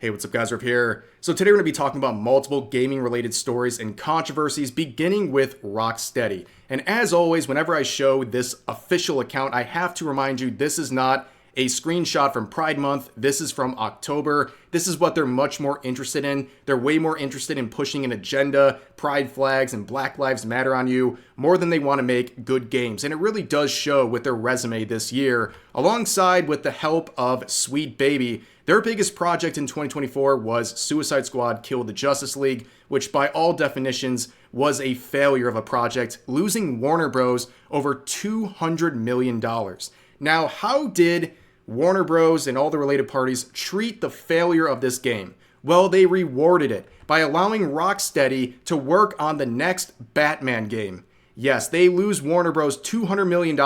Hey, what's up guys, Riv here. So today we're going to be talking about multiple gaming related stories and controversies beginning with Rocksteady. And as always, whenever I show this official account, I have to remind you this is not a screenshot from Pride Month. This is from October. This is what they're much more interested in. They're way more interested in pushing an agenda, pride flags, and Black Lives Matter on you more than they want to make good games. And it really does show with their resume this year, alongside with the help of Sweet Baby. Their biggest project in 2024 was Suicide Squad Kill the Justice League, which by all definitions was a failure of a project, losing Warner Bros. Over $200 million. Now, how did Warner Bros. And all the related parties treat the failure of this game? Well, they rewarded it by allowing Rocksteady to work on the next Batman game. Yes, they lose Warner Bros. $200 million,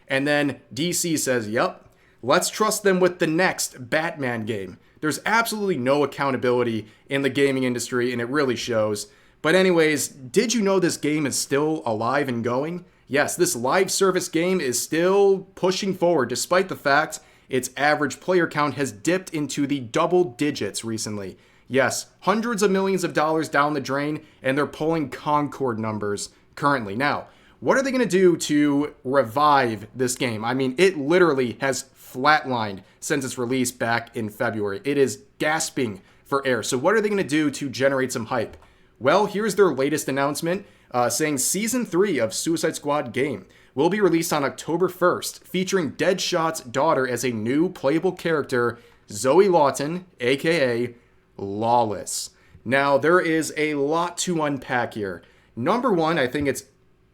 and then DC says, yep, let's trust them with the next Batman game. There's absolutely no accountability in the gaming industry, and it really shows. But anyways, did you know this game is still alive and going? Yes, this live service game is still pushing forward, despite the fact its average player count has dipped into the double digits recently. Yes, hundreds of millions of dollars down the drain, and they're pulling Concord numbers currently. Now, what are they going to do to revive this game? I mean, it literally has flatlined since its release back in February. It is gasping for air. So what are they going to do to generate some hype? Well, here's their latest announcement saying Season 3 of Suicide Squad game will be released on October 1st, featuring Deadshot's daughter as a new playable character, Zoe Lon, aka Lawless. Now, there is a lot to unpack here. Number one, I think it's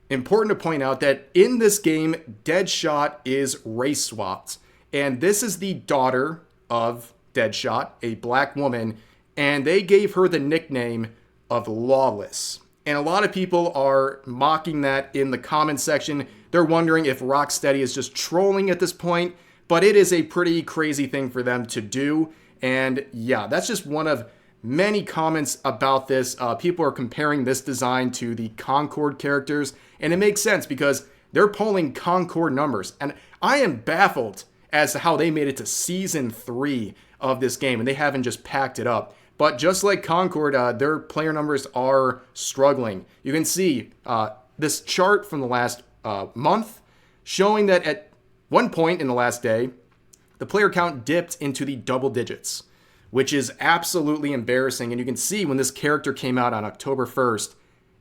important to point out that in this game, Deadshot is race swapped. And this is the daughter of Deadshot, a black woman, and they gave her the nickname of Lawless. And a lot of people are mocking that in the comments section. They're wondering if Rocksteady is just trolling at this point, but it is a pretty crazy thing for them to do. And yeah, that's just one of many comments about this. People are comparing this design to the Concord characters, and it makes sense because they're pulling Concord numbers. And I am baffled as to how they made it to Season 3 of this game, and they haven't just packed it up. But just like Concord, their player numbers are struggling. You can see this chart from the last month showing that at one point in the last day, the player count dipped into the double digits, which is absolutely embarrassing. And you can see when this character came out on October 1st,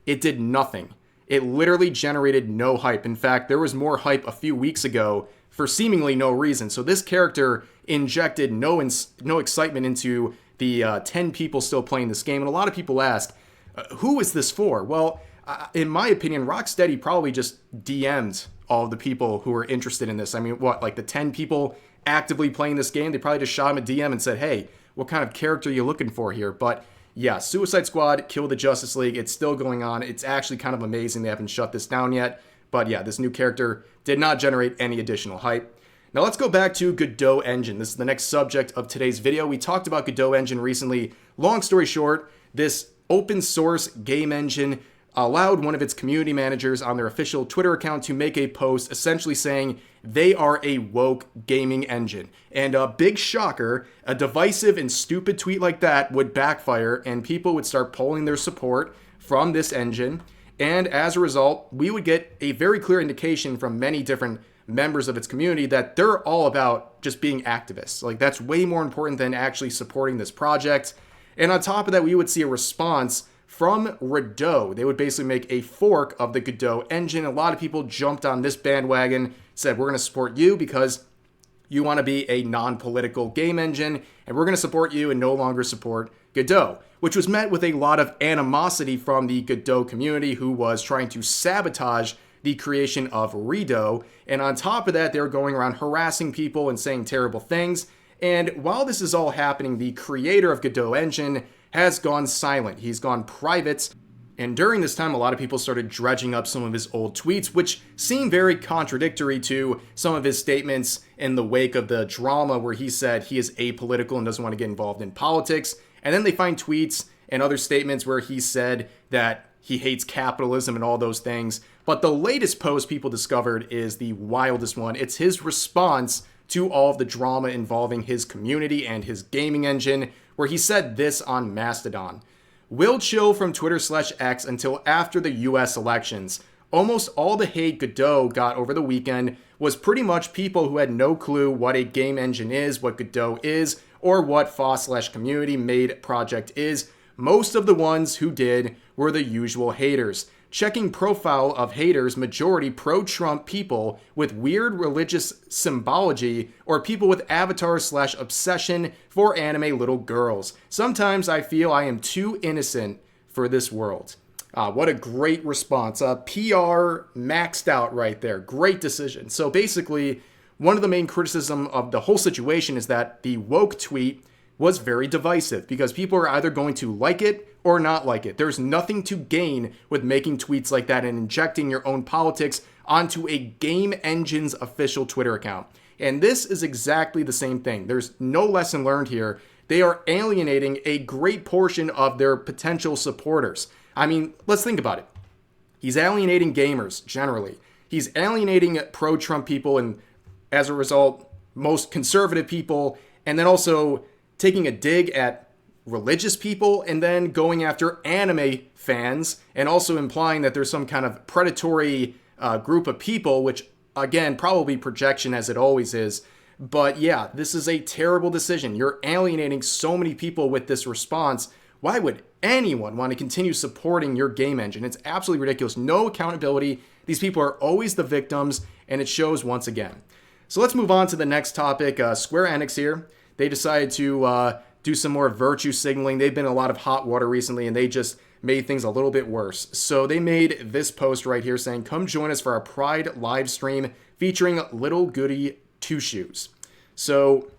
it did nothing. It literally generated no hype. In fact, there was more hype a few weeks ago for seemingly no reason. So this character injected no excitement into the 10 people still playing this game. And a lot of people asked, who is this for? Well, in my opinion, Rocksteady probably just DM'd all of the people who are interested in this. I mean, what, like the 10 people actively playing this game? They probably just shot him a DM and said, hey, what kind of character are you looking for here? But yeah, Suicide Squad, Kill the Justice League, it's still going on. It's actually kind of amazing they haven't shut this down yet. But yeah, this new character did not generate any additional hype. Now let's go back to Gdau Engine. This is the next subject of today's video. We talked about Gdau Engine recently. Long story short, this open source game engine allowed one of its community managers on their official Twitter account to make a post essentially saying they are a woke gaming engine. And a big shocker, a divisive and stupid tweet like that would backfire and people would start pulling their support from this engine. And as a result, we would get a very clear indication from many different members of its community that they're all about just being activists. Like, that's way more important than actually supporting this project. And on top of that, we would see a response from Gdau. They would basically make a fork of the Gdau engine. A lot of people jumped on this bandwagon, said, we're going to support you because you want to be a non-political game engine, and we're going to support you and no longer support Gdau, which was met with a lot of animosity from the Gdau community, who was trying to sabotage the creation of Gdau. And on top of that, they were going around harassing people and saying terrible things. And while this is all happening, the creator of Gdau Engine has gone silent. He's gone private. And during this time, a lot of people started dredging up some of his old tweets, which seem very contradictory to some of his statements in the wake of the drama where he said he is apolitical and doesn't want to get involved in politics. And then they find tweets and other statements where he said that he hates capitalism and all those things. But the latest post people discovered is the wildest one. It's his response to all of the drama involving his community and his gaming engine, where he said this on Mastodon. "We'll chill from Twitter/X until after the US elections. Almost all the hate Gdau got over the weekend was pretty much people who had no clue what a game engine is, what Gdau is, or what FOSS/community made project is. Most of the ones who did were the usual haters. Checking profile of haters, majority pro-Trump people with weird religious symbology or people with avatars/obsession for anime little girls. Sometimes I feel I am too innocent for this world." What a great response. PR maxed out right there. Great decision. So basically, one of the main criticism of the whole situation is that the woke tweet was very divisive because people are either going to like it or not like it. There's nothing to gain with making tweets like that and injecting your own politics onto a game engine's official Twitter account. And this is exactly the same thing. There's no lesson learned here. They are alienating a great portion of their potential supporters. I mean, let's think about it. He's alienating gamers generally. He's alienating pro-Trump people and, as a result, most conservative people, and then also taking a dig at religious people and then going after anime fans and also implying that there's some kind of predatory group of people, which, again, probably projection as it always is. But yeah, this is a terrible decision. You're alienating so many people with this response. Why would anyone want to continue supporting your game engine? It's absolutely ridiculous. No accountability. These people are always the victims, and it shows once again. So let's move on to the next topic. Square Enix here. They decided to do some more virtue signaling. They've been in a lot of hot water recently, and they just made things a little bit worse. So they made this post right here saying, "Come join us for our Pride live stream featuring Little Goody Two Shoes." So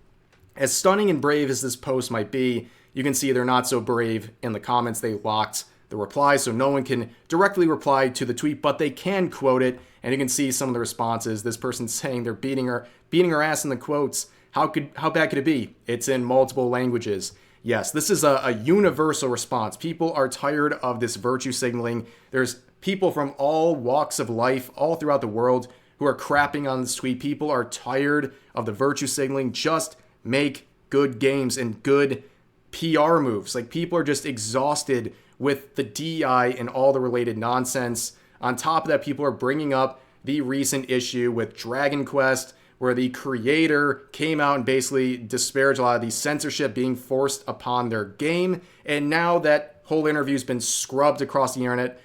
as stunning and brave as this post might be, you can see they're not so brave in the comments. They locked the reply, so no one can directly reply to the tweet, but they can quote it, and you can see some of the responses. This person's saying they're beating her ass in the quotes. How bad could it be? It's in multiple languages. Yes, this is a universal response. People are tired of this virtue signaling. There's people from all walks of life, all throughout the world, who are crapping on this tweet. People are tired of the virtue signaling. Just make good games and good PR moves. Like, people are just exhausted with the DEI and all the related nonsense. On top of that, people are bringing up the recent issue with Dragon Quest, where the creator came out and basically disparaged a lot of the censorship being forced upon their game. And now that whole interview's been scrubbed across the internet.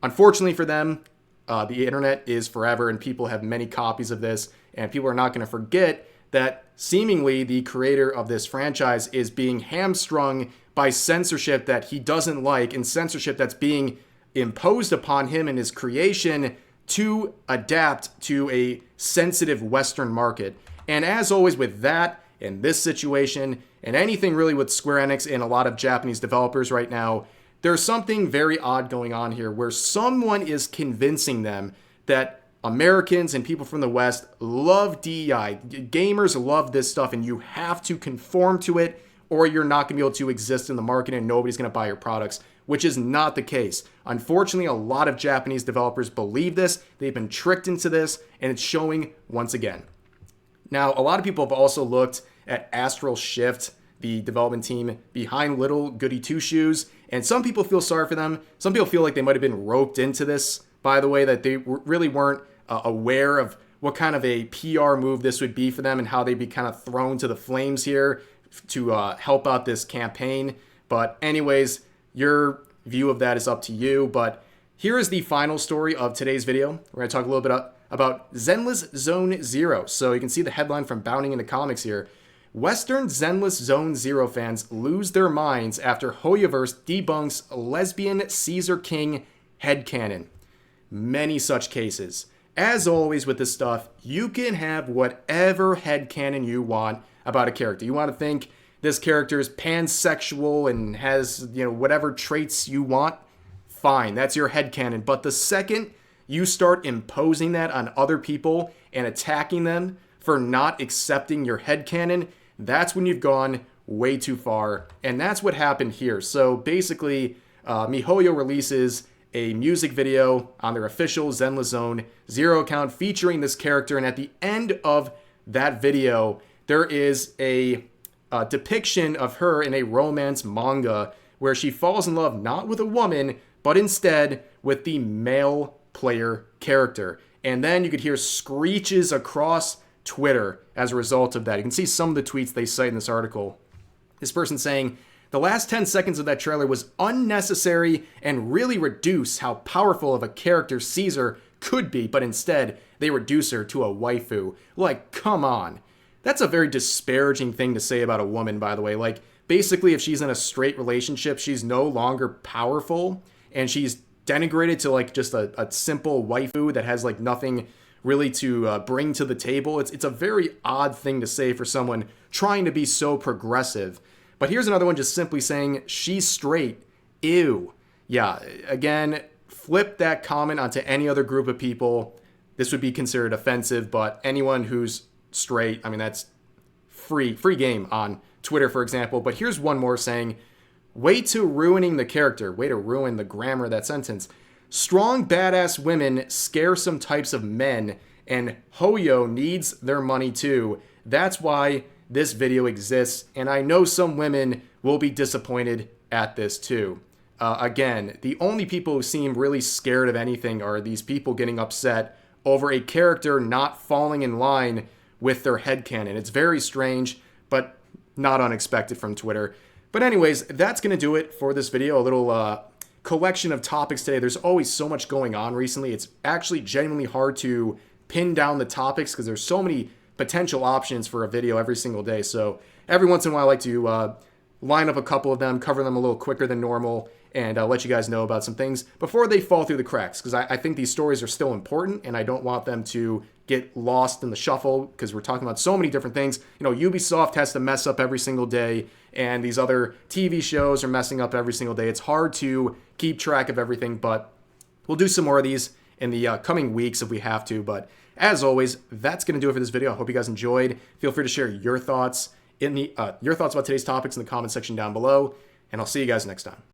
Unfortunately for them, the internet is forever, and people have many copies of this, and people are not going to forget that seemingly the creator of this franchise is being hamstrung by censorship that he doesn't like, and censorship that's being imposed upon him and his creation to adapt to a sensitive Western market. And as always with that, in this situation, and anything really with Square Enix and a lot of Japanese developers right now, there's something very odd going on here where someone is convincing them that Americans and people from the West love DEI. Gamers love this stuff, and you have to conform to it, or you're not going to be able to exist in the market and nobody's going to buy your products, which is not the case. Unfortunately, a lot of Japanese developers believe this. They've been tricked into this, and it's showing once again. Now, a lot of people have also looked at Astral Shift, the development team behind Little Goody Two Shoes, and some people feel sorry for them. Some people feel like they might have been roped into this, by the way, that they really weren't aware of what kind of a PR move this would be for them and how they'd be kind of thrown to the flames here to help out this campaign. But anyways, your view of that is up to you. But here is the final story of today's video. We're going to talk a little bit about Zenless Zone Zero. So you can see the headline from Bounding into Comics here. Western Zenless Zone Zero fans lose their minds after Hoyoverse debunks lesbian Caesar King headcanon. Many such cases. As always with this stuff, you can have whatever headcanon you want about a character. You want to think this character is pansexual and has, whatever traits you want, fine, that's your headcanon. But the second you start imposing that on other people and attacking them for not accepting your headcanon, that's when you've gone way too far. And that's what happened here. So basically, Mihoyo releases a music video on their official Zenless Zone Zero account featuring this character. And at the end of that video, there is a depiction of her in a romance manga where she falls in love not with a woman, but instead with the male player character. And then you could hear screeches across Twitter as a result of that. You can see some of the tweets they cite in this article. This person saying, the last 10 seconds of that trailer was unnecessary and really reduce how powerful of a character Caesar could be, but instead they reduce her to a waifu. Like, come on. That's a very disparaging thing to say about a woman, by the way. Like, basically, if she's in a straight relationship, she's no longer powerful, and she's denigrated to, like, just a simple waifu that has, like, nothing really to bring to the table. It's a very odd thing to say for someone trying to be so progressive. But here's another one just simply saying, she's straight. Ew. Yeah, again, flip that comment onto any other group of people. This would be considered offensive, but anyone who's straight, I mean, that's free game on Twitter, for example. But here's one more saying, way to ruining the character. Way to ruin the grammar of that sentence. Strong, badass women scare some types of men, and Mihoyo needs their money too. That's why this video exists, and I know some women will be disappointed at this too. Again, the only people who seem really scared of anything are these people getting upset over a character not falling in line with their headcanon. It's very strange, but not unexpected from Twitter. But anyways, that's going to do it for this video. A little collection of topics today. There's always so much going on recently. It's actually genuinely hard to pin down the topics because there's so many potential options for a video every single day. So every once in a while I like to line up a couple of them, cover them a little quicker than normal, and let you guys know about some things before they fall through the cracks, because I think these stories are still important, and I don't want them to get lost in the shuffle, because we're talking about so many different things. You know, Ubisoft has to mess up every single day, and these other TV shows are messing up every single day. It's hard to keep track of everything, but we'll do some more of these in the coming weeks if we have to. But as always, that's going to do it for this video. I hope you guys enjoyed. Feel free to share your thoughts about today's topics in the comment section down below, and I'll see you guys next time.